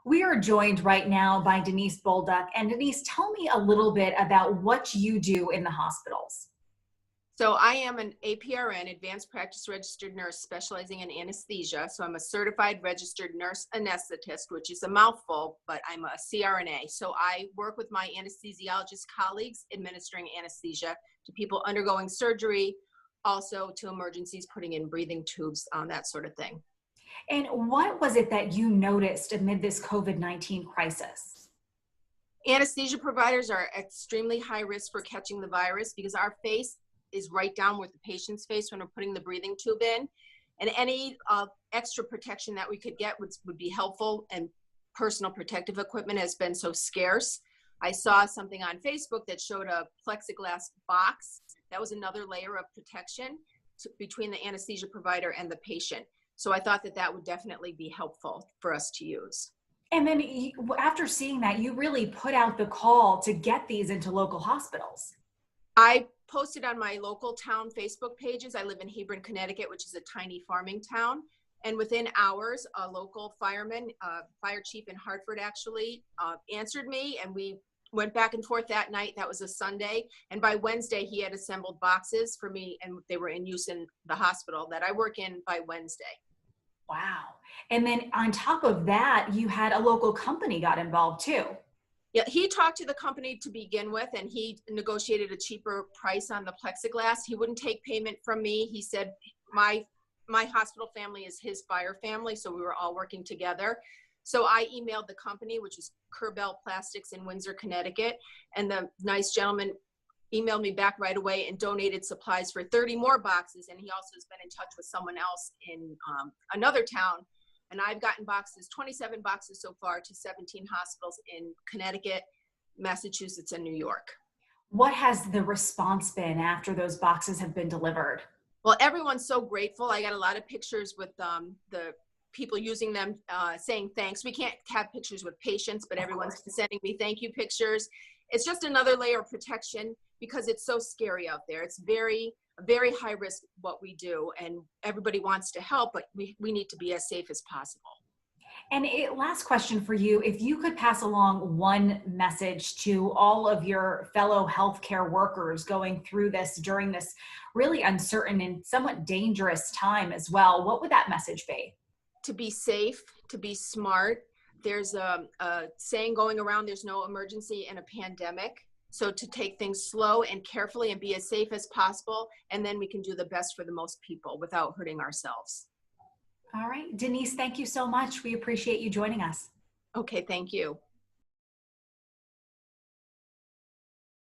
We are joined right now by Denise Bolduc. And Denise, tell me a little bit about what you do in the hospitals. So I am an APRN, Advanced Practice Registered Nurse, specializing in anesthesia. So I'm a certified registered nurse anesthetist, which is a mouthful, but I'm a CRNA. So I work with my anesthesiologist colleagues administering anesthesia to people undergoing surgery, also to emergencies, putting in breathing tubes, that sort of thing. And what was it that you noticed amid this COVID-19 crisis? Anesthesia providers are extremely high risk for catching the virus because our face is right down with the patient's face when we're putting the breathing tube in. And any extra protection that we could get would be helpful, and personal protective equipment has been so scarce. I saw something on Facebook that showed a plexiglass box. That was another layer of protection between the anesthesia provider and the patient. So I thought that that would definitely be helpful for us to use. And then after seeing that, you really put out the call to get these into local hospitals. I posted on my local town Facebook pages. I live in Hebron, Connecticut, which is a tiny farming town. And within hours, a local fireman, fire chief in Hartford actually answered me, and we went back and forth that night. That was a Sunday. And by Wednesday, he had assembled boxes for me, and they were in use in the hospital that I work in by Wednesday. Wow. And then on top of that, you had a local company got involved too. Yeah, he talked to the company to begin with, and he negotiated a cheaper price on the plexiglass. He wouldn't take payment from me. He said, my hospital family is his fire family, so we were all working together. So I emailed the company, which is Kerbel Plastics in Windsor, Connecticut, and the nice gentleman emailed me back right away and donated supplies for 30 more boxes. And he also has been in touch with someone else in another town. And I've gotten boxes, 27 boxes so far, to 17 hospitals in Connecticut, Massachusetts, and New York. What has the response been after those boxes have been delivered? Well, everyone's so grateful. I got a lot of pictures with the people using them saying thanks. We can't have pictures with patients, but everyone's sending me thank you pictures. It's just another layer of protection because it's so scary out there. It's very high risk what we do, and everybody wants to help, but we need to be as safe as possible. And last question for you, if you could pass along one message to all of your fellow healthcare workers going through this during this really uncertain and somewhat dangerous time as well, what would that message be? To be safe, to be smart. There's a saying going around, there's no emergency in a pandemic. So to take things slow and carefully and be as safe as possible, and then we can do the best for the most people without hurting ourselves. All right, Denise, thank you so much. We appreciate you joining us. Okay, thank you.